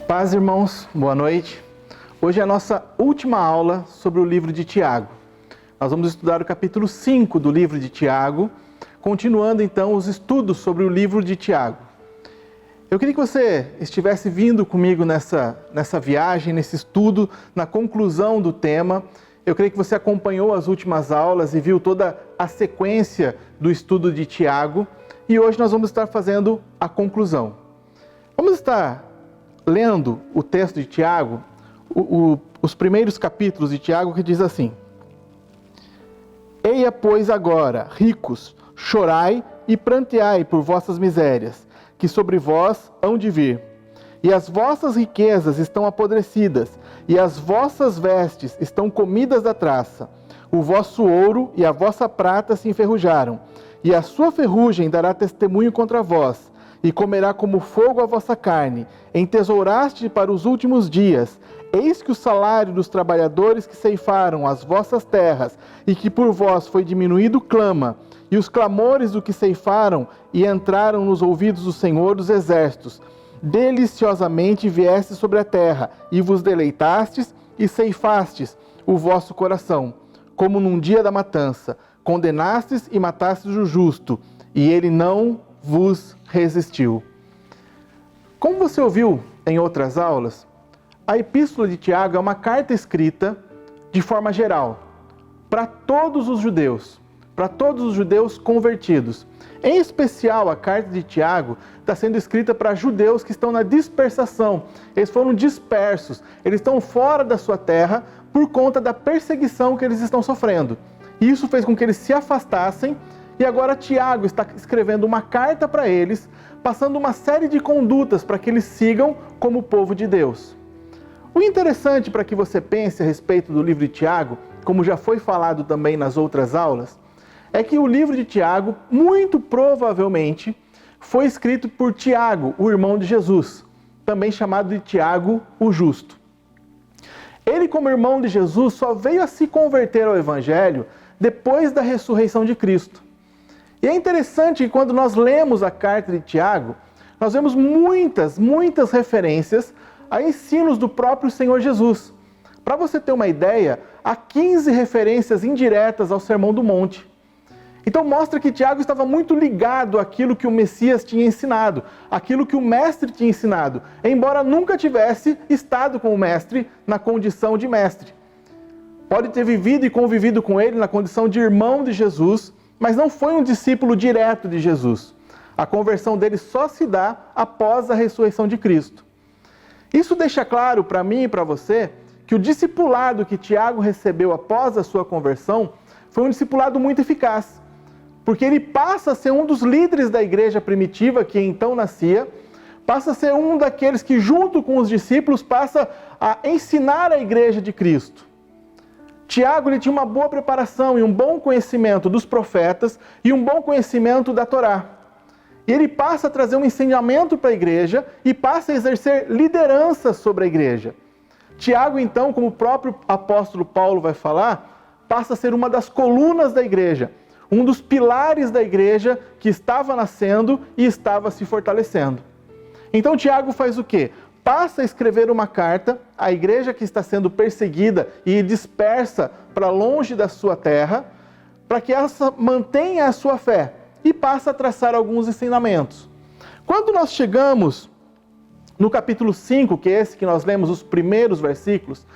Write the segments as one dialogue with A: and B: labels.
A: Paz, irmãos, boa noite. Hoje é a nossa última aula sobre o livro de Tiago. Nós vamos estudar o capítulo 5 do livro de Tiago, continuando então os estudos sobre o livro de Tiago. Eu queria que você estivesse vindo comigo nessa viagem, nesse estudo, na conclusão do tema. Eu creio que você acompanhou as últimas aulas e viu toda a sequência do estudo de Tiago. E hoje nós vamos estar fazendo a conclusão. Vamos estar lendo o texto de Tiago, os primeiros capítulos de Tiago, que diz assim: Eia, pois, agora, ricos, chorai e pranteai por vossas misérias, que sobre vós hão de vir. E as vossas riquezas estão apodrecidas, e as vossas vestes estão comidas da traça. O vosso ouro e a vossa prata se enferrujaram, e a sua ferrugem dará testemunho contra vós, e comerá como fogo a vossa carne. Entesouraste para os últimos dias. Eis que o salário dos trabalhadores que ceifaram as vossas terras, e que por vós foi diminuído, clama, e os clamores do que ceifaram e entraram nos ouvidos do Senhor dos Exércitos. Deliciosamente vieste sobre a terra, e vos deleitastes e ceifastes o vosso coração, como num dia da matança. Condenastes e matastes o justo, e ele não vos resistiu. Como você ouviu em outras aulas, a Epístola de Tiago é uma carta escrita de forma geral, para todos os judeus convertidos. Em especial, a carta de Tiago está sendo escrita para judeus que estão na dispersação. Eles foram dispersos, eles estão fora da sua terra por conta da perseguição que eles estão sofrendo. E isso fez com que eles se afastassem, e agora Tiago está escrevendo uma carta para eles, passando uma série de condutas para que eles sigam como povo de Deus. O interessante para que você pense a respeito do livro de Tiago, como já foi falado também nas outras aulas, é que o livro de Tiago, muito provavelmente, foi escrito por Tiago, o irmão de Jesus, também chamado de Tiago o Justo. Ele, como irmão de Jesus, só veio a se converter ao Evangelho depois da ressurreição de Cristo. E é interessante que quando nós lemos a carta de Tiago, nós vemos muitas referências a ensinos do próprio Senhor Jesus. Para você ter uma ideia, há 15 referências indiretas ao Sermão do Monte. Então mostra que Tiago estava muito ligado àquilo que o Messias tinha ensinado, àquilo que o Mestre tinha ensinado, embora nunca tivesse estado com o Mestre na condição de Mestre. Pode ter vivido e convivido com ele na condição de irmão de Jesus, mas não foi um discípulo direto de Jesus. A conversão dele só se dá após a ressurreição de Cristo. Isso deixa claro para mim e para você que o discipulado que Tiago recebeu após a sua conversão foi um discipulado muito eficaz, porque ele passa a ser um dos líderes da igreja primitiva que então nascia, passa a ser um daqueles que junto com os discípulos passa a ensinar a igreja de Cristo. Tiago ele tinha uma boa preparação e um bom conhecimento dos profetas e um bom conhecimento da Torá. E ele passa a trazer um ensinamento para a igreja e passa a exercer liderança sobre a igreja. Tiago, então, como o próprio apóstolo Paulo vai falar, passa a ser uma das colunas da igreja, um dos pilares da igreja que estava nascendo e estava se fortalecendo. Então Tiago faz o quê? Passa a escrever uma carta à igreja que está sendo perseguida e dispersa para longe da sua terra, para que ela mantenha a sua fé, e passa a traçar alguns ensinamentos. Quando nós chegamos no capítulo 5, que é esse que nós lemos os primeiros versículos,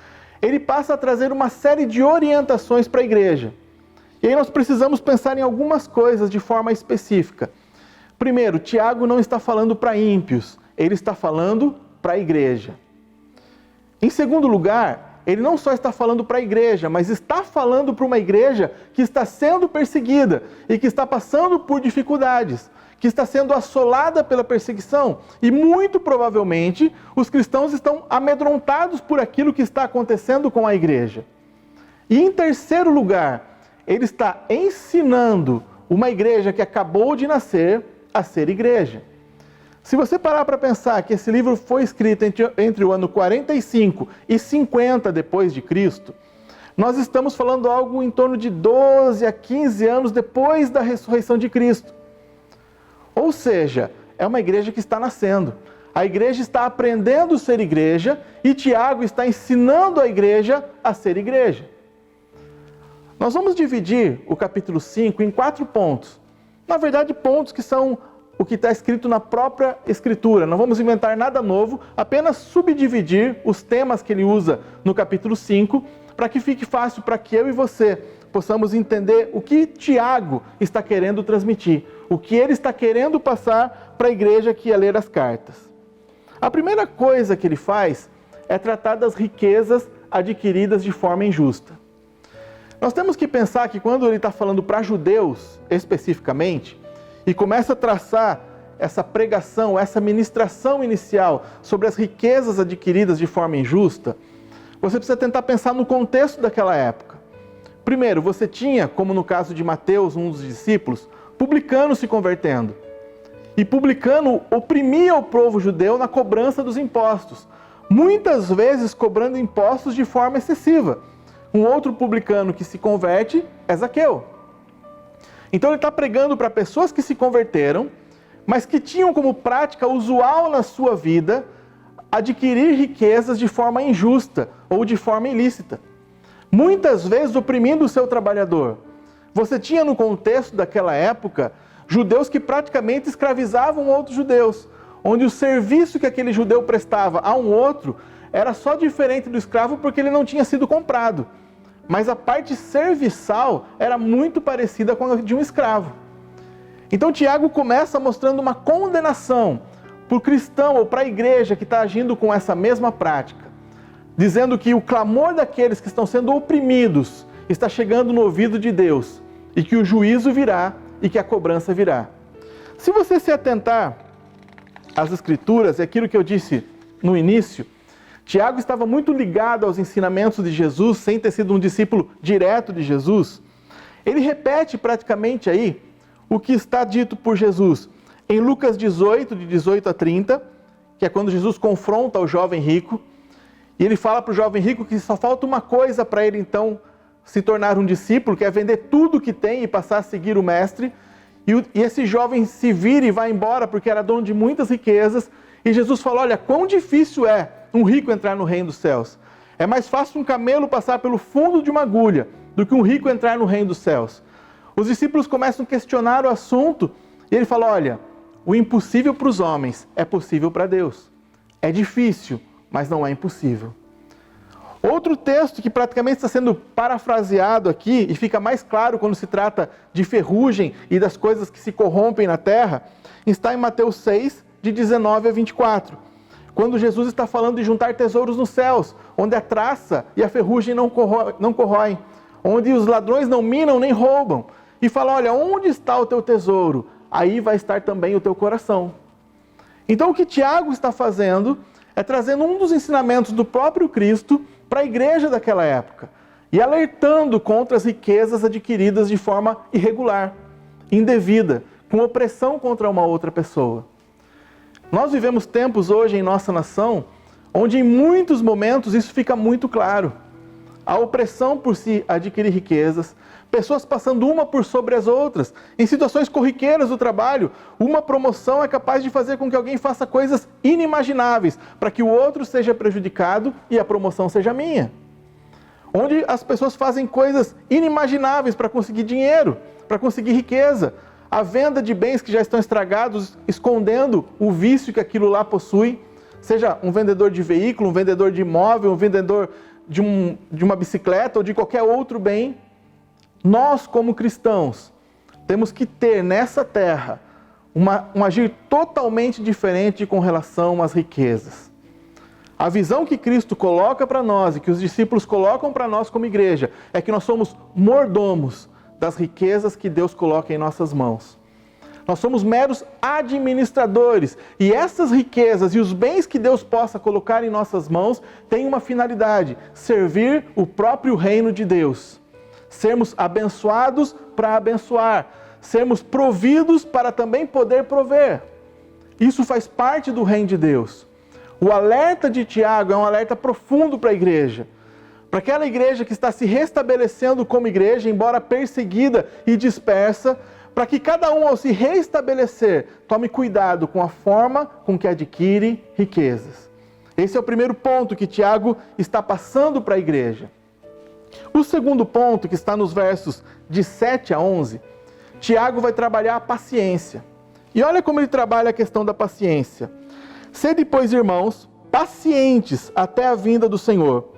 A: ele passa a trazer uma série de orientações para a igreja. E aí nós precisamos pensar em algumas coisas de forma específica. Primeiro, Tiago não está falando para ímpios, ele está falando para a igreja. Em segundo lugar, ele não só está falando para a igreja, mas está falando para uma igreja que está sendo perseguida e que está passando por dificuldades, que está sendo assolada pela perseguição. E muito provavelmente os cristãos estão amedrontados por aquilo que está acontecendo com a igreja. E em terceiro lugar, ele está ensinando uma igreja que acabou de nascer a ser igreja. Se você parar para pensar que esse livro foi escrito entre o ano 45 e 50 depois de Cristo, nós estamos falando algo em torno de 12 a 15 anos depois da ressurreição de Cristo. Ou seja, é uma igreja que está nascendo. A igreja está aprendendo a ser igreja e Tiago está ensinando a igreja a ser igreja. Nós vamos dividir o capítulo 5 em 4 pontos. Na verdade, pontos que são o que está escrito na própria Escritura. Não vamos inventar nada novo, apenas subdividir os temas que ele usa no capítulo 5, para que fique fácil para que eu e você possamos entender o que Tiago está querendo transmitir, o que ele está querendo passar para a igreja que ia ler as cartas. A primeira coisa que ele faz é tratar das riquezas adquiridas de forma injusta. Nós temos que pensar que quando ele está falando para judeus, especificamente, e começa a traçar essa pregação, essa ministração inicial sobre as riquezas adquiridas de forma injusta, você precisa tentar pensar no contexto daquela época. Primeiro, você tinha, como no caso de Mateus, um dos discípulos, publicano se convertendo. E publicano oprimia o povo judeu na cobrança dos impostos, muitas vezes cobrando impostos de forma excessiva. Um outro publicano que se converte é Zaqueu. Então ele está pregando para pessoas que se converteram, mas que tinham como prática usual na sua vida adquirir riquezas de forma injusta ou de forma ilícita. Muitas vezes oprimindo o seu trabalhador. Você tinha no contexto daquela época judeus que praticamente escravizavam outros judeus, onde o serviço que aquele judeu prestava a um outro era só diferente do escravo porque ele não tinha sido comprado. Mas a parte serviçal era muito parecida com a de um escravo. Então Tiago começa mostrando uma condenação para o cristão ou para a igreja que está agindo com essa mesma prática, dizendo que o clamor daqueles que estão sendo oprimidos está chegando no ouvido de Deus e que o juízo virá e que a cobrança virá. Se você se atentar às Escrituras, é aquilo que eu disse no início, Tiago estava muito ligado aos ensinamentos de Jesus, sem ter sido um discípulo direto de Jesus. Ele repete praticamente aí o que está dito por Jesus em Lucas 18, de 18 a 30, que é quando Jesus confronta o jovem rico, e ele fala para o jovem rico que só falta uma coisa para ele então se tornar um discípulo, que é vender tudo que tem e passar a seguir o mestre, e esse jovem se vira e vai embora porque era dono de muitas riquezas, e Jesus fala, olha, quão difícil é um rico entrar no reino dos céus. É mais fácil um camelo passar pelo fundo de uma agulha do que um rico entrar no reino dos céus. Os discípulos começam a questionar o assunto e ele fala, olha, o impossível para os homens é possível para Deus. É difícil, mas não é impossível. Outro texto que praticamente está sendo parafraseado aqui e fica mais claro quando se trata de ferrugem e das coisas que se corrompem na terra, está em Mateus 6, de 19 a 24. Quando Jesus está falando de juntar tesouros nos céus, onde a traça e a ferrugem não corroem, onde os ladrões não minam nem roubam. E fala, olha, onde está o teu tesouro? Aí vai estar também o teu coração. Então o que Tiago está fazendo é trazendo um dos ensinamentos do próprio Cristo para a igreja daquela época e alertando contra as riquezas adquiridas de forma irregular, indevida, com opressão contra uma outra pessoa. Nós vivemos tempos hoje em nossa nação onde em muitos momentos isso fica muito claro. A opressão por se adquirir riquezas, pessoas passando uma por sobre as outras, em situações corriqueiras do trabalho, uma promoção é capaz de fazer com que alguém faça coisas inimagináveis para que o outro seja prejudicado e a promoção seja minha. Onde as pessoas fazem coisas inimagináveis para conseguir dinheiro, para conseguir riqueza. A venda de bens que já estão estragados, escondendo o vício que aquilo lá possui, seja um vendedor de veículo, um vendedor de imóvel, um vendedor de uma bicicleta ou de qualquer outro bem. Nós, como cristãos, temos que ter nessa terra um agir totalmente diferente com relação às riquezas. A visão que Cristo coloca para nós e que os discípulos colocam para nós como igreja é que nós somos mordomos das riquezas que Deus coloca em nossas mãos. Nós somos meros administradores e essas riquezas e os bens que Deus possa colocar em nossas mãos têm uma finalidade: servir o próprio reino de Deus. Sermos abençoados para abençoar, sermos providos para também poder prover. Isso faz parte do reino de Deus. O alerta de Tiago é um alerta profundo para a igreja. Para aquela igreja que está se restabelecendo como igreja, embora perseguida e dispersa, para que cada um, ao se restabelecer, tome cuidado com a forma com que adquire riquezas. Esse é o primeiro ponto que Tiago está passando para a igreja. O segundo ponto, que está nos versos de 7 a 11, Tiago vai trabalhar a paciência. E olha como ele trabalha a questão da paciência. Sede, pois, irmãos, pacientes até a vinda do Senhor.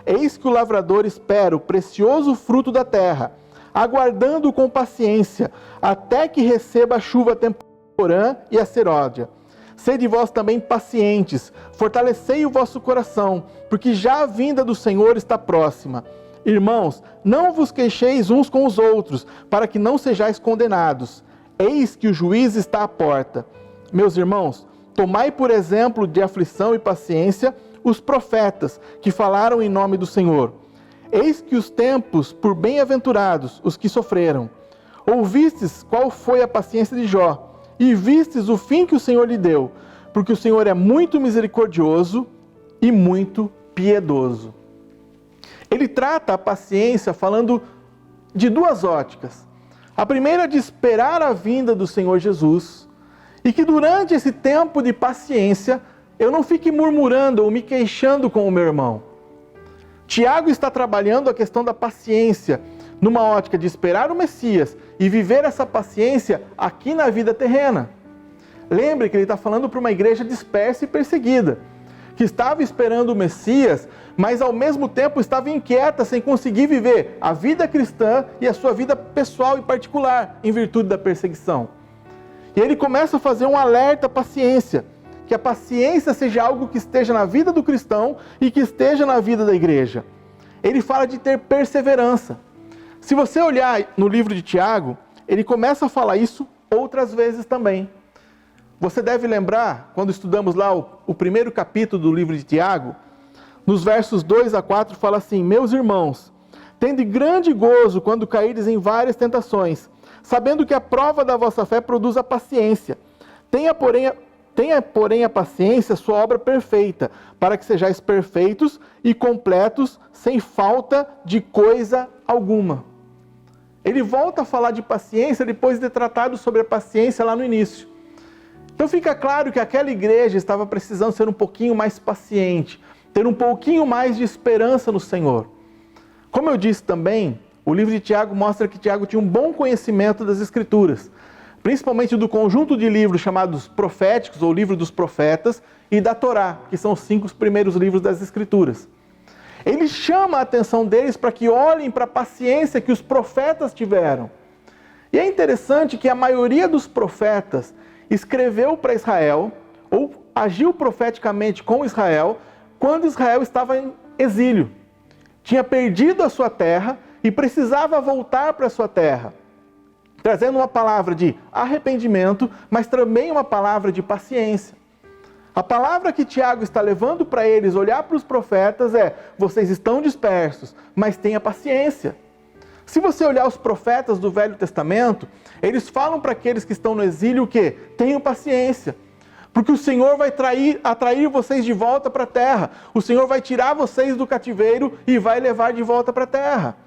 A: Eis que o lavrador espera o precioso fruto da terra, aguardando com paciência, até que receba a chuva temporã e a seródia. Sede vós também pacientes, fortalecei o vosso coração, porque já a vinda do Senhor está próxima. Irmãos, não vos queixeis uns com os outros, para que não sejais condenados. Eis que o juiz está à porta. Meus irmãos, tomai por exemplo de aflição e paciência os profetas que falaram em nome do Senhor. Eis que os tempos por bem-aventurados os que sofreram. Ouvistes qual foi a paciência de Jó, e vistes o fim que o Senhor lhe deu, porque o Senhor é muito misericordioso e muito piedoso. Ele trata a paciência falando de duas óticas. A primeira é de esperar a vinda do Senhor Jesus, e que durante esse tempo de paciência, eu não fique murmurando ou me queixando com o meu irmão. Tiago está trabalhando a questão da paciência, numa ótica de esperar o Messias e viver essa paciência aqui na vida terrena. Lembre que ele está falando para uma igreja dispersa e perseguida, que estava esperando o Messias, mas ao mesmo tempo estava inquieta sem conseguir viver a vida cristã e a sua vida pessoal e particular, em virtude da perseguição. E ele começa a fazer um alerta à paciência, que a paciência seja algo que esteja na vida do cristão e que esteja na vida da igreja. Ele fala de ter perseverança. Se você olhar no livro de Tiago, ele começa a falar isso outras vezes também. Você deve lembrar, quando estudamos lá o primeiro capítulo do livro de Tiago, nos versos 2 a 4 fala assim: meus irmãos, tende grande gozo quando caídes em várias tentações, sabendo que a prova da vossa fé produz a paciência. Tenha, porém, a paciência sua obra perfeita, para que sejais perfeitos e completos, sem falta de coisa alguma. Ele volta a falar de paciência depois de ter tratado sobre a paciência lá no início. Então fica claro que aquela igreja estava precisando ser um pouquinho mais paciente, ter um pouquinho mais de esperança no Senhor. Como eu disse também, o livro de Tiago mostra que Tiago tinha um bom conhecimento das Escrituras, principalmente do conjunto de livros chamados proféticos, ou livro dos profetas, e da Torá, que são os 5 primeiros livros das Escrituras. Ele chama a atenção deles para que olhem para a paciência que os profetas tiveram. E é interessante que a maioria dos profetas escreveu para Israel, ou agiu profeticamente com Israel, quando Israel estava em exílio. Tinha perdido a sua terra e precisava voltar para a sua terra, trazendo uma palavra de arrependimento, mas também uma palavra de paciência. A palavra que Tiago está levando para eles, olhar para os profetas, é: vocês estão dispersos, mas tenha paciência. Se você olhar os profetas do Velho Testamento, eles falam para aqueles que estão no exílio o quê? Tenham paciência, porque o Senhor vai atrair vocês de volta para a terra. O Senhor vai tirar vocês do cativeiro e vai levar de volta para a terra.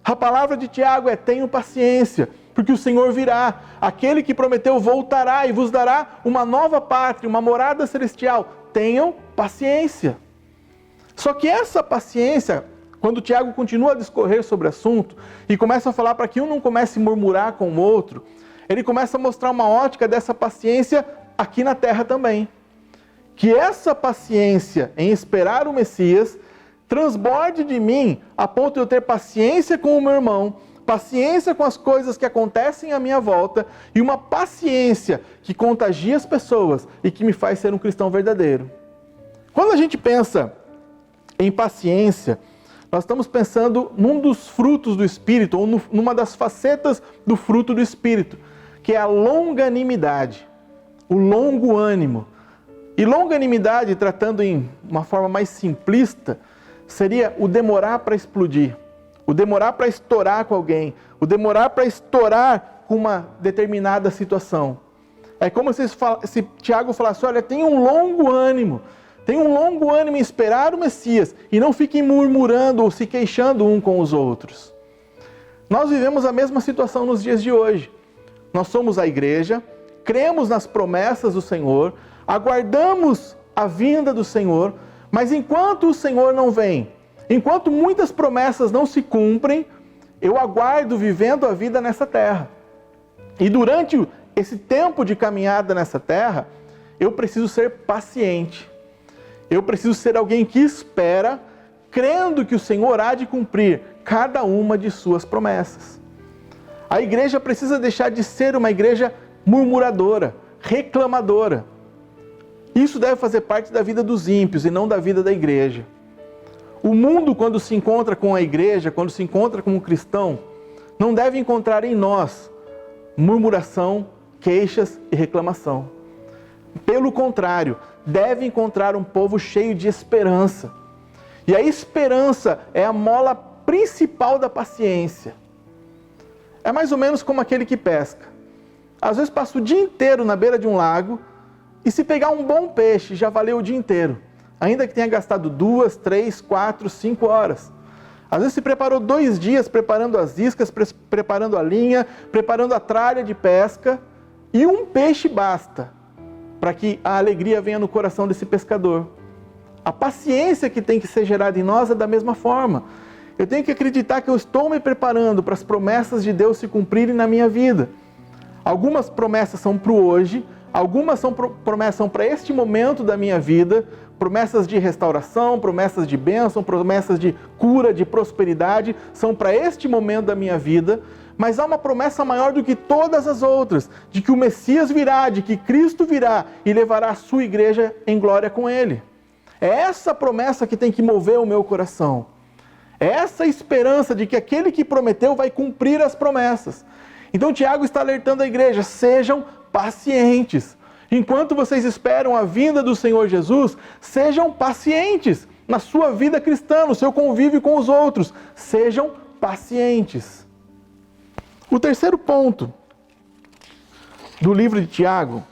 A: A palavra de Tiago é: tenham paciência, porque o Senhor virá, aquele que prometeu voltará e vos dará uma nova pátria, uma morada celestial. Tenham paciência. Só que essa paciência, quando Tiago continua a discorrer sobre o assunto e começa a falar para que um não comece a murmurar com o outro, ele começa a mostrar uma ótica dessa paciência aqui na terra também. Que essa paciência em esperar o Messias transborde de mim a ponto de eu ter paciência com o meu irmão, paciência com as coisas que acontecem à minha volta e uma paciência que contagia as pessoas e que me faz ser um cristão verdadeiro. Quando a gente pensa em paciência, nós estamos pensando num dos frutos do Espírito, ou numa das facetas do fruto do Espírito, que é a longanimidade, o longo ânimo. E longanimidade, tratando em uma forma mais simplista, seria o demorar para explodir, o demorar para estourar com alguém, o demorar para estourar com uma determinada situação. É como se Tiago falasse: olha, tenha um longo ânimo em esperar o Messias e não fiquem murmurando ou se queixando um com os outros. Nós vivemos a mesma situação nos dias de hoje. nós somos a igreja, cremos nas promessas do Senhor, aguardamos a vinda do Senhor, mas enquanto o Senhor não vem, enquanto muitas promessas não se cumprem, eu aguardo vivendo a vida nessa terra. E durante esse tempo de caminhada nessa terra, eu preciso ser paciente. Eu preciso ser alguém que espera, crendo que o Senhor há de cumprir cada uma de suas promessas. A igreja precisa deixar de ser uma igreja murmuradora, reclamadora. Isso deve fazer parte da vida dos ímpios e não da vida da igreja. O mundo, quando se encontra com a igreja, quando se encontra com um cristão, não deve encontrar em nós murmuração, queixas e reclamação. Pelo contrário, deve encontrar um povo cheio de esperança. E a esperança é a mola principal da paciência. É mais ou menos como aquele que pesca. Às vezes passa o dia inteiro na beira de um lago e se pegar um bom peixe, já valeu o dia inteiro. Ainda que tenha gastado 2, 3, 4, 5 horas. Às vezes se preparou 2 dias preparando as iscas, preparando a linha, preparando a tralha de pesca, e um peixe basta para que a alegria venha no coração desse pescador. A paciência que tem que ser gerada em nós é da mesma forma. Eu tenho que acreditar que eu estou me preparando para as promessas de Deus se cumprirem na minha vida. Algumas promessas são para o hoje, algumas promessas são para este momento da minha vida, promessas de restauração, promessas de bênção, promessas de cura, de prosperidade, são para este momento da minha vida, mas há uma promessa maior do que todas as outras, de que o Messias virá, de que Cristo virá e levará a sua igreja em glória com Ele. É essa promessa que tem que mover o meu coração. É essa esperança de que aquele que prometeu vai cumprir as promessas. Então Tiago está alertando a igreja, sejam pacientes. Enquanto vocês esperam a vinda do Senhor Jesus, sejam pacientes na sua vida cristã, no seu convívio com os outros. Sejam pacientes. O terceiro ponto do livro de Tiago,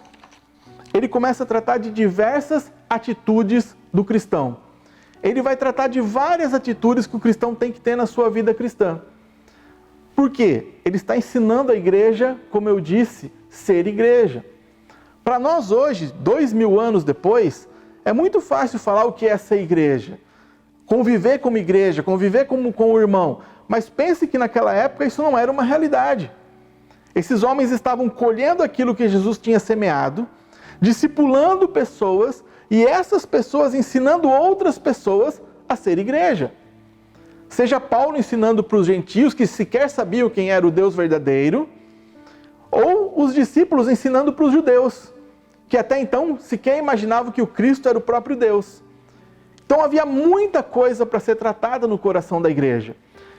A: ele começa a tratar de diversas atitudes do cristão. Ele vai tratar de várias atitudes que o cristão tem que ter na sua vida cristã. Por quê? Ele está ensinando a igreja, como eu disse, ser igreja. Para nós hoje, 2000 anos depois, é muito fácil falar o que é ser igreja. Conviver como igreja, conviver com o irmão. Mas pense que naquela época isso não era uma realidade. Esses homens estavam colhendo aquilo que Jesus tinha semeado, discipulando pessoas, e essas pessoas ensinando outras pessoas a ser igreja. Seja Paulo ensinando para os gentios que sequer sabiam quem era o Deus verdadeiro, ou os discípulos ensinando para os judeus, que até então sequer imaginavam que o Cristo era o próprio Deus. Então havia muita coisa para ser tratada no coração da igreja.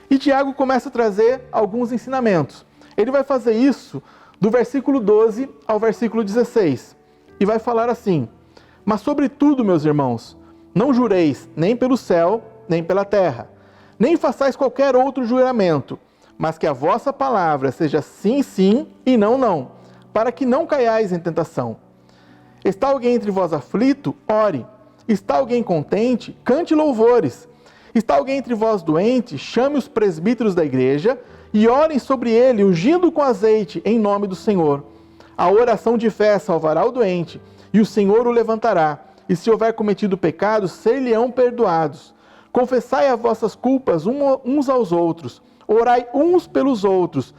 A: E Tiago começa a trazer alguns ensinamentos. Ele vai fazer isso do versículo 12 ao versículo 16. E vai falar assim: mas sobretudo, meus irmãos, não jureis nem pelo céu, nem pela terra, nem façais qualquer outro juramento, mas que a vossa palavra seja sim, sim e não, não, para que não caiais em tentação. Está alguém entre vós aflito? Ore. Está alguém contente? Cante louvores. Está alguém entre vós doente? Chame os presbíteros da igreja e orem sobre ele, ungindo com azeite em nome do Senhor. A oração de fé salvará o doente, e o Senhor o levantará. E se houver cometido pecados, ser-lhe-ão perdoados. Confessai as vossas culpas uns aos outros. Orai uns pelos outros,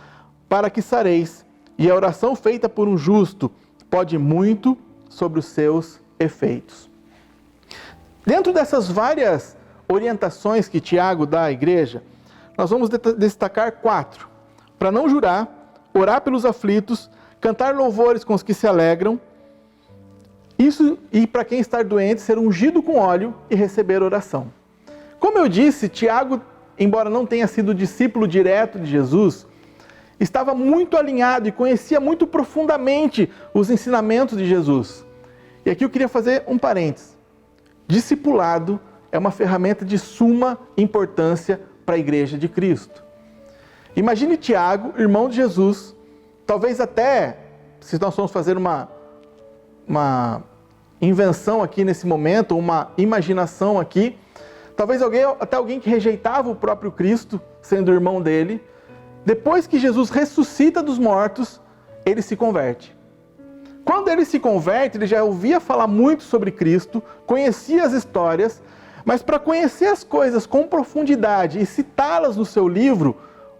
A: para que sareis. E a oração feita por um justo pode muito sobre os seus efeitos. Dentro dessas várias orientações que Tiago dá à igreja, nós vamos destacar 4. Para não jurar, orar pelos aflitos, cantar louvores com os que se alegram, isso, e para quem está doente, ser ungido com óleo e receber oração. Como eu disse, Tiago, embora não tenha sido discípulo direto de Jesus, estava muito alinhado e conhecia muito profundamente os ensinamentos de Jesus. E aqui eu queria fazer um parênteses. Discipulado é uma ferramenta de suma importância para a igreja de Cristo. Imagine Tiago, irmão de Jesus, talvez até, se nós formos fazer uma invenção aqui nesse momento, uma imaginação aqui, talvez até alguém que rejeitava o próprio Cristo, sendo irmão dele, depois que Jesus ressuscita dos mortos, ele se converte. Quando ele se converte, ele já ouvia falar muito sobre Cristo, conhecia as histórias, mas para conhecer as coisas com profundidade e citá-las no seu livro,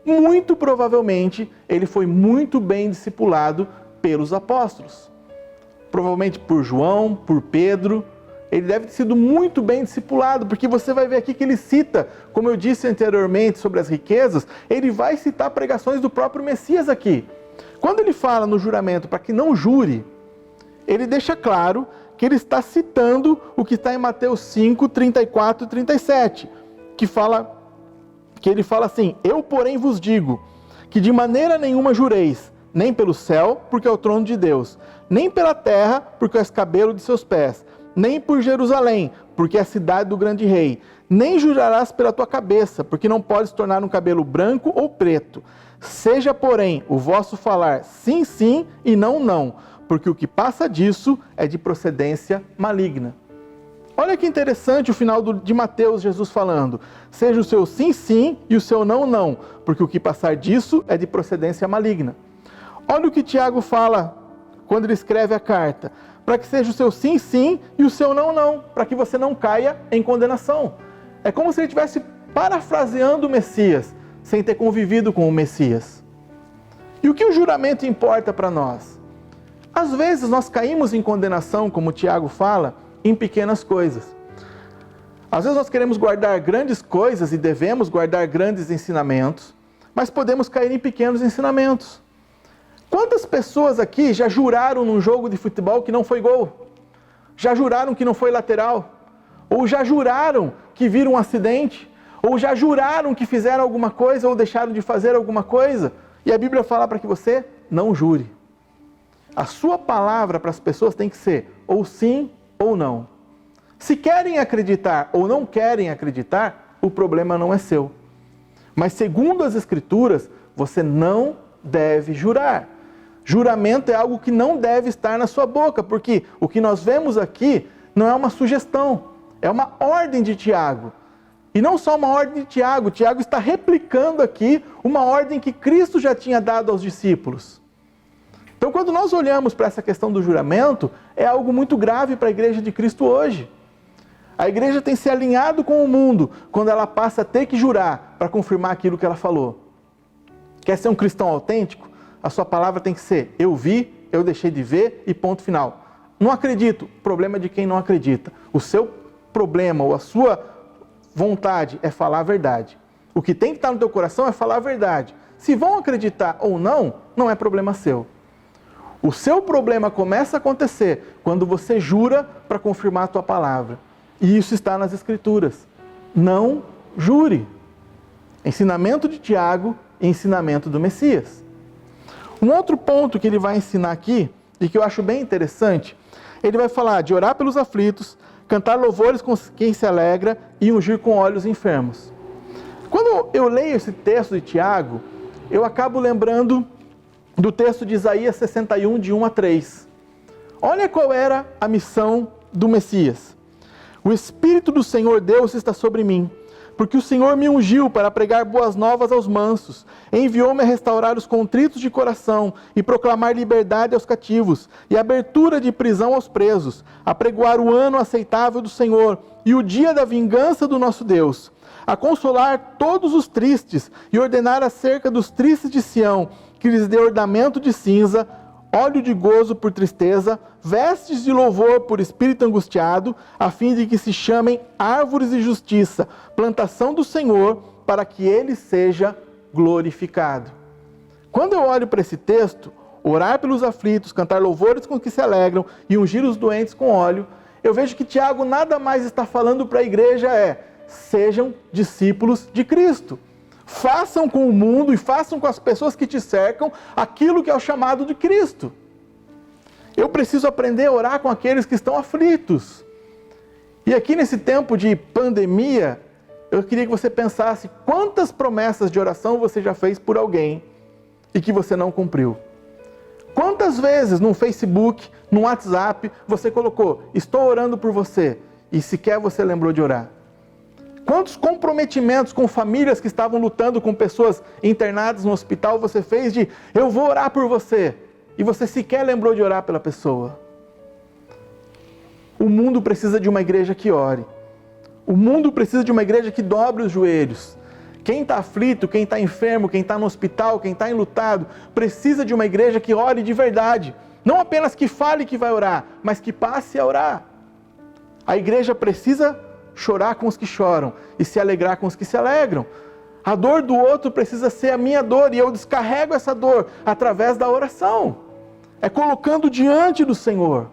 A: muito provavelmente ele foi muito bem discipulado pelos apóstolos. Provavelmente por João, por Pedro. Ele deve ter sido muito bem discipulado, porque você vai ver aqui que ele cita, como eu disse anteriormente sobre as riquezas, ele vai citar pregações do próprio Messias aqui. Quando ele fala no juramento para que não jure, ele deixa claro que ele está citando o que está em Mateus 5, 34 e 37, que ele fala assim: eu, porém, vos digo, que de maneira nenhuma jureis, nem pelo céu, porque é o trono de Deus, nem pela terra, porque é o escabelo de seus pés, nem por Jerusalém, porque é a cidade do grande rei, nem jurarás pela tua cabeça, porque não podes tornar um cabelo branco ou preto. Seja, porém, o vosso falar sim, sim e não, não, porque o que passa disso é de procedência maligna. Olha que interessante o final de Mateus, Jesus falando: seja o seu sim, sim e o seu não, não, porque o que passar disso é de procedência maligna. Olha o que Tiago fala quando ele escreve a carta: para que seja o seu sim, sim e o seu não, não, para que você não caia em condenação. É como se ele estivesse parafraseando o Messias, sem ter convivido com o Messias. E o que o juramento importa para nós? Às vezes nós caímos em condenação, como Tiago fala, em pequenas coisas. Às vezes nós queremos guardar grandes coisas e devemos guardar grandes ensinamentos, mas podemos cair em pequenos ensinamentos. Quantas pessoas aqui já juraram num jogo de futebol que não foi gol? Já juraram que não foi lateral? Ou já juraram que viram um acidente? Ou já juraram que fizeram alguma coisa ou deixaram de fazer alguma coisa? E a Bíblia fala para que você não jure. A sua palavra para as pessoas tem que ser ou sim ou não. Se querem acreditar ou não querem acreditar, o problema não é seu. Mas segundo as Escrituras, você não deve jurar. Juramento é algo que não deve estar na sua boca, porque o que nós vemos aqui não é uma sugestão, é uma ordem de Tiago. E não só uma ordem de Tiago, Tiago está replicando aqui uma ordem que Cristo já tinha dado aos discípulos. Então, quando nós olhamos para essa questão do juramento, é algo muito grave para a igreja de Cristo hoje. A igreja tem se alinhado com o mundo quando ela passa a ter que jurar para confirmar aquilo que ela falou. Quer ser um cristão autêntico? A sua palavra tem que ser: eu vi, eu deixei de ver e ponto final. Não acredito, problema de quem não acredita. O seu problema ou a sua vontade é falar a verdade. O que tem que estar no teu coração é falar a verdade. Se vão acreditar ou não, não é problema seu. O seu problema começa a acontecer quando você jura para confirmar a tua palavra. E isso está nas Escrituras. Não jure. Ensinamento de Tiago e ensinamento do Messias. Um outro ponto que ele vai ensinar aqui, e que eu acho bem interessante, ele vai falar de orar pelos aflitos, cantar louvores com quem se alegra e ungir com óleo os enfermos. Quando eu leio esse texto de Tiago, eu acabo lembrando do texto de Isaías 61, de 1 a 3. Olha qual era a missão do Messias. O Espírito do Senhor Deus está sobre mim, porque o Senhor me ungiu para pregar boas novas aos mansos, enviou-me a restaurar os contritos de coração e proclamar liberdade aos cativos e abertura de prisão aos presos, a pregoar o ano aceitável do Senhor e o dia da vingança do nosso Deus, a consolar todos os tristes e ordenar acerca dos tristes de Sião, que lhes dê ornamento de cinza, óleo de gozo por tristeza, vestes de louvor por espírito angustiado, a fim de que se chamem árvores de justiça, plantação do Senhor, para que ele seja glorificado. Quando eu olho para esse texto, orar pelos aflitos, cantar louvores com que se alegram e ungir os doentes com óleo, eu vejo que Tiago nada mais está falando para a igreja sejam discípulos de Cristo. Façam com o mundo e façam com as pessoas que te cercam aquilo que é o chamado de Cristo. Eu preciso aprender a orar com aqueles que estão aflitos. E aqui nesse tempo de pandemia, eu queria que você pensasse quantas promessas de oração você já fez por alguém e que você não cumpriu. Quantas vezes no Facebook, no WhatsApp, você colocou: estou orando por você, e sequer você lembrou de orar? Quantos comprometimentos com famílias que estavam lutando com pessoas internadas no hospital você fez de: eu vou orar por você, e você sequer lembrou de orar pela pessoa. O mundo precisa de uma igreja que ore. O mundo precisa de uma igreja que dobre os joelhos. Quem está aflito, quem está enfermo, quem está no hospital, quem está enlutado, precisa de uma igreja que ore de verdade. Não apenas que fale que vai orar, mas que passe a orar. A igreja precisa chorar com os que choram e se alegrar com os que se alegram. A dor do outro precisa ser a minha dor e eu descarrego essa dor através da oração. É colocando diante do Senhor.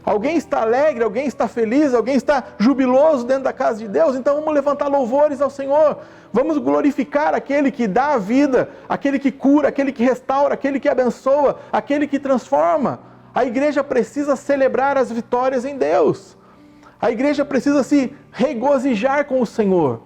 A: Alguém está alegre, alguém está feliz, alguém está jubiloso dentro da casa de Deus, então vamos levantar louvores ao Senhor. Vamos glorificar aquele que dá a vida, aquele que cura, aquele que restaura, aquele que abençoa, aquele que transforma. A igreja precisa celebrar as vitórias em Deus. A igreja precisa se regozijar com o Senhor.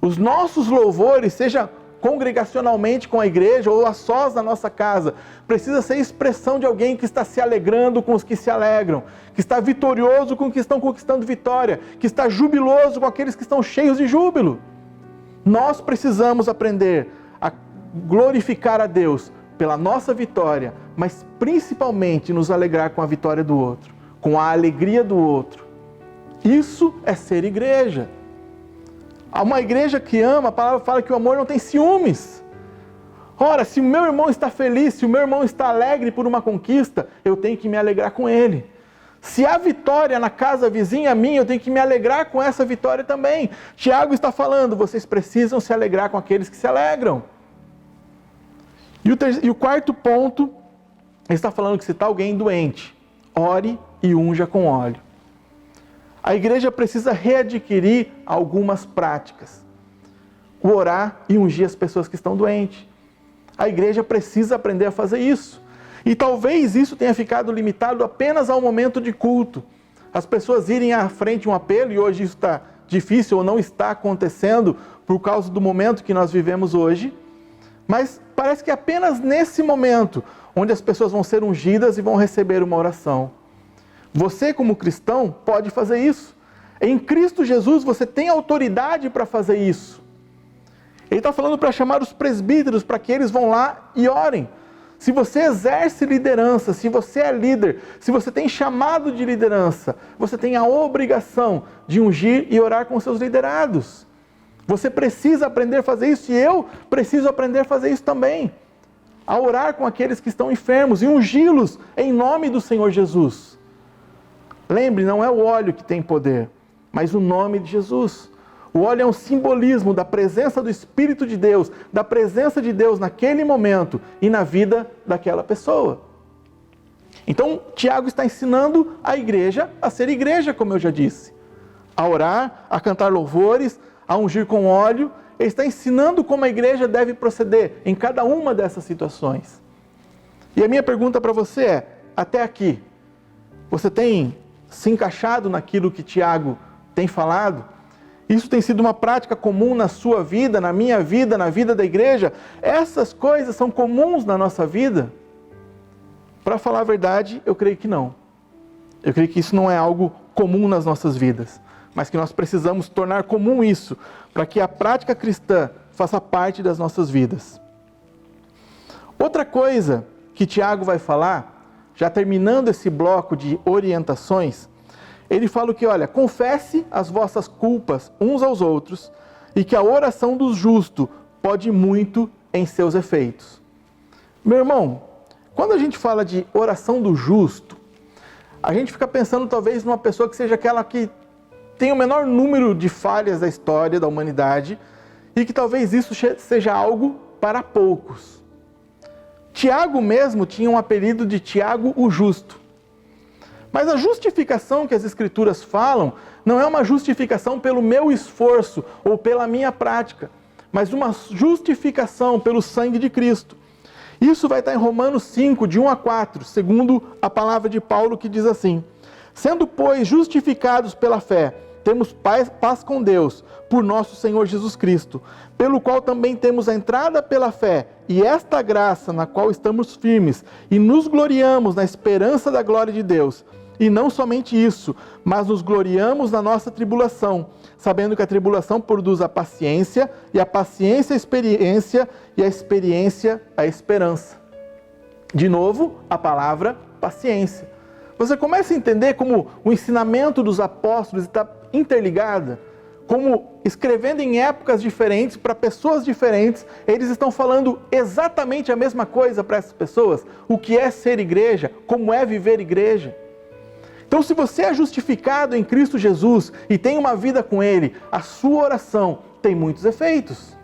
A: Os nossos louvores, seja congregacionalmente com a igreja ou a sós na nossa casa, precisa ser expressão de alguém que está se alegrando com os que se alegram, que está vitorioso com os que estão conquistando vitória, que está jubiloso com aqueles que estão cheios de júbilo. Nós precisamos aprender a glorificar a Deus pela nossa vitória, mas principalmente nos alegrar com a vitória do outro, com a alegria do outro. Isso é ser igreja. Uma igreja que ama, a palavra fala que o amor não tem ciúmes. Ora, se o meu irmão está feliz, se o meu irmão está alegre por uma conquista, eu tenho que me alegrar com ele. Se há vitória na casa vizinha minha, eu tenho que me alegrar com essa vitória também. Tiago está falando, vocês precisam se alegrar com aqueles que se alegram. E o quarto ponto, ele está falando que se está alguém doente, ore e unja com óleo. A igreja precisa readquirir algumas práticas. O orar e ungir as pessoas que estão doentes. A igreja precisa aprender a fazer isso. E talvez isso tenha ficado limitado apenas ao momento de culto. As pessoas irem à frente de um apelo, e hoje isso está difícil ou não está acontecendo por causa do momento que nós vivemos hoje. Mas parece que apenas nesse momento, onde as pessoas vão ser ungidas e vão receber uma oração. Você, como cristão, pode fazer isso. Em Cristo Jesus, você tem autoridade para fazer isso. Ele está falando para chamar os presbíteros, para que eles vão lá e orem. Se você exerce liderança, se você é líder, se você tem chamado de liderança, você tem a obrigação de ungir e orar com seus liderados. Você precisa aprender a fazer isso e eu preciso aprender a fazer isso também. A orar com aqueles que estão enfermos e ungi-los em nome do Senhor Jesus. Lembre, não é o óleo que tem poder, mas o nome de Jesus. O óleo é um simbolismo da presença do Espírito de Deus, da presença de Deus naquele momento e na vida daquela pessoa. Então, Tiago está ensinando a igreja a ser igreja, como eu já disse. A orar, a cantar louvores, a ungir com óleo. Ele está ensinando como a igreja deve proceder em cada uma dessas situações. E a minha pergunta para você é, até aqui, você tem se encaixado naquilo que Tiago tem falado? Isso tem sido uma prática comum na sua vida, na minha vida, na vida da igreja? Essas coisas são comuns na nossa vida? Para falar a verdade, eu creio que não. Eu creio que isso não é algo comum nas nossas vidas, mas que nós precisamos tornar comum isso, para que a prática cristã faça parte das nossas vidas. Outra coisa que Tiago vai falar, já terminando esse bloco de orientações, ele fala que, olha, confesse as vossas culpas uns aos outros e que a oração do justo pode muito em seus efeitos. Meu irmão, quando a gente fala de oração do justo, a gente fica pensando talvez numa pessoa que seja aquela que tem o menor número de falhas da história da humanidade e que talvez isso seja algo para poucos. Tiago mesmo tinha um apelido de Tiago o Justo. Mas a justificação que as Escrituras falam não é uma justificação pelo meu esforço ou pela minha prática, mas uma justificação pelo sangue de Cristo. Isso vai estar em Romanos 5, de 1 a 4, segundo a palavra de Paulo, que diz assim: sendo, pois, justificados pela fé, temos paz com Deus, por nosso Senhor Jesus Cristo, pelo qual também temos a entrada pela fé, e esta graça na qual estamos firmes, e nos gloriamos na esperança da glória de Deus. E não somente isso, mas nos gloriamos na nossa tribulação, sabendo que a tribulação produz a paciência, e a paciência a experiência, e a experiência a esperança. De novo, a palavra paciência. Você começa a entender como o ensinamento dos apóstolos está interligado, como escrevendo em épocas diferentes, para pessoas diferentes, eles estão falando exatamente a mesma coisa para essas pessoas, o que é ser igreja, como é viver igreja. Então, se você é justificado em Cristo Jesus e tem uma vida com Ele, a sua oração tem muitos efeitos.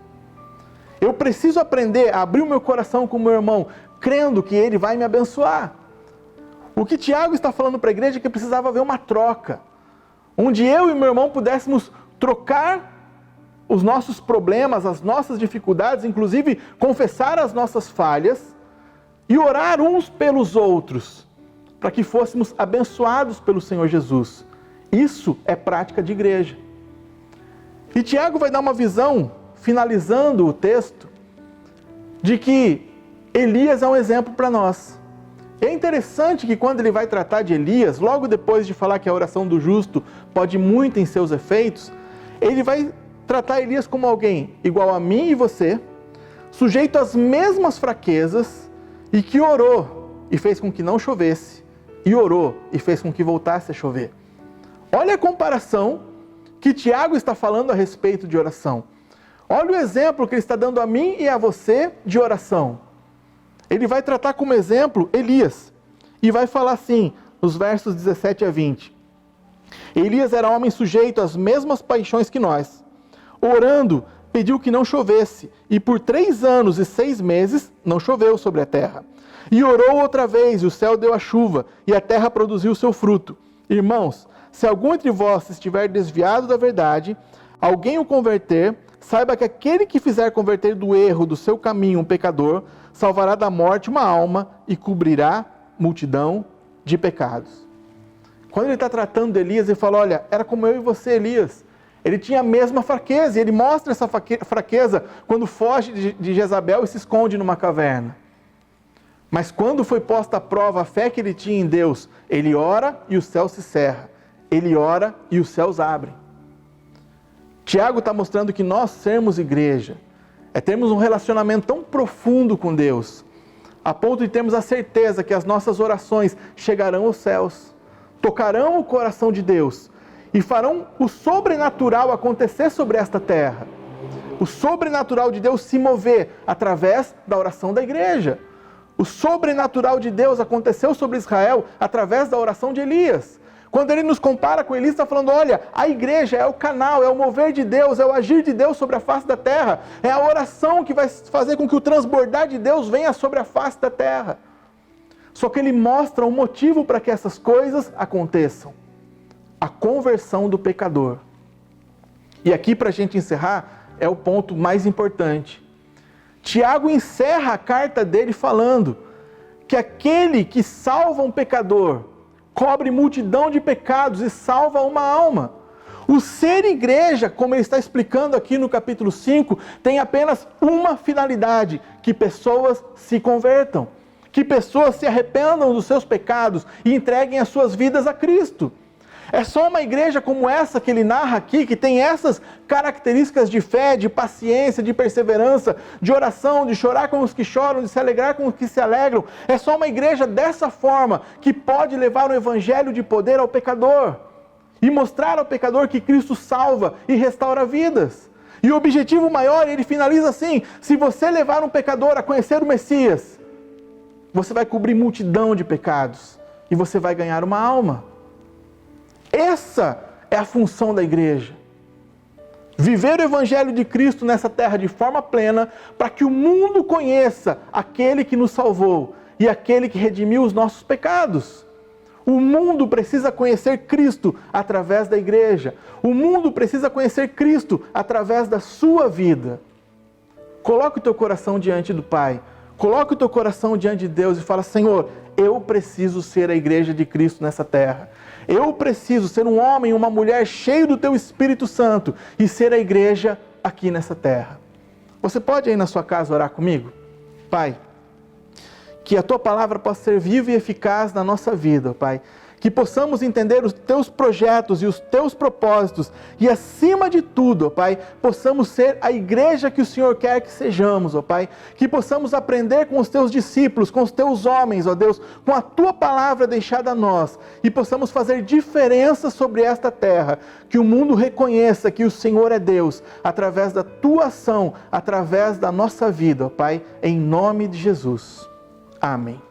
A: Eu preciso aprender a abrir o meu coração com o meu irmão, crendo que Ele vai me abençoar. O que Tiago está falando para a igreja é que precisava haver uma troca, onde eu e meu irmão pudéssemos trocar os nossos problemas, as nossas dificuldades, inclusive confessar as nossas falhas e orar uns pelos outros, para que fôssemos abençoados pelo Senhor Jesus. Isso é prática de igreja. E Tiago vai dar uma visão, finalizando o texto, de que Elias é um exemplo para nós. É interessante que quando ele vai tratar de Elias, logo depois de falar que a oração do justo pode muito em seus efeitos, ele vai tratar Elias como alguém igual a mim e você, sujeito às mesmas fraquezas, e que orou e fez com que não chovesse, e orou e fez com que voltasse a chover. Olha a comparação que Tiago está falando a respeito de oração. Olha o exemplo que ele está dando a mim e a você de oração. Ele vai tratar como exemplo Elias, e vai falar assim, nos versos 17 a 20. Elias era homem sujeito às mesmas paixões que nós. Orando, pediu que não chovesse, e por 3 anos e 6 meses não choveu sobre a terra. E orou outra vez, e o céu deu a chuva, e a terra produziu o seu fruto. Irmãos, se algum entre vós estiver desviado da verdade, alguém o converter, saiba que aquele que fizer converter do erro do seu caminho um pecador, salvará da morte uma alma e cobrirá multidão de pecados. Quando ele está tratando de Elias, ele fala, olha, era como eu e você, Elias. Ele tinha a mesma fraqueza, e ele mostra essa fraqueza quando foge de Jezabel e se esconde numa caverna. Mas quando foi posta à prova a fé que ele tinha em Deus, ele ora e o céu se cerra. Ele ora e os céus abrem. Tiago está mostrando que nós sermos igreja é termos um relacionamento tão profundo com Deus, a ponto de termos a certeza que as nossas orações chegarão aos céus, tocarão o coração de Deus e farão o sobrenatural acontecer sobre esta terra. O sobrenatural de Deus se mover através da oração da igreja. O sobrenatural de Deus aconteceu sobre Israel através da oração de Elias. Quando ele nos compara com Elias, está falando, olha, a igreja é o canal, é o mover de Deus, é o agir de Deus sobre a face da terra. É a oração que vai fazer com que o transbordar de Deus venha sobre a face da terra. Só que ele mostra um motivo para que essas coisas aconteçam. A conversão do pecador. E aqui, para a gente encerrar, é o ponto mais importante. Tiago encerra a carta dele falando que aquele que salva um pecador cobre multidão de pecados e salva uma alma. O ser igreja, como ele está explicando aqui no capítulo 5, tem apenas uma finalidade: que pessoas se convertam, que pessoas se arrependam dos seus pecados e entreguem as suas vidas a Cristo. É só uma igreja como essa que ele narra aqui, que tem essas características de fé, de paciência, de perseverança, de oração, de chorar com os que choram, de se alegrar com os que se alegram. É só uma igreja dessa forma que pode levar o evangelho de poder ao pecador e mostrar ao pecador que Cristo salva e restaura vidas. E o objetivo maior, ele finaliza assim: se você levar um pecador a conhecer o Messias, você vai cobrir multidão de pecados e você vai ganhar uma alma. Essa é a função da igreja. Viver o evangelho de Cristo nessa terra de forma plena, para que o mundo conheça aquele que nos salvou e aquele que redimiu os nossos pecados. O mundo precisa conhecer Cristo através da igreja. O mundo precisa conhecer Cristo através da sua vida. Coloque o teu coração diante do Pai. Coloque o teu coração diante de Deus e fala: Senhor, eu preciso ser a igreja de Cristo nessa terra. Eu preciso ser um homem, uma mulher cheio do teu Espírito Santo e ser a igreja aqui nessa terra. Você pode aí na sua casa orar comigo? Pai, que a tua palavra possa ser viva e eficaz na nossa vida, Pai. que possamos entender os teus projetos e os teus propósitos e, acima de tudo, ó Pai, possamos ser a igreja que o Senhor quer que sejamos, ó Pai, que possamos aprender com os teus discípulos, com os teus homens, ó Deus, com a tua palavra deixada a nós, e possamos fazer diferença sobre esta terra, que o mundo reconheça que o Senhor é Deus, através da tua ação, através da nossa vida, ó Pai, em nome de Jesus. Amém.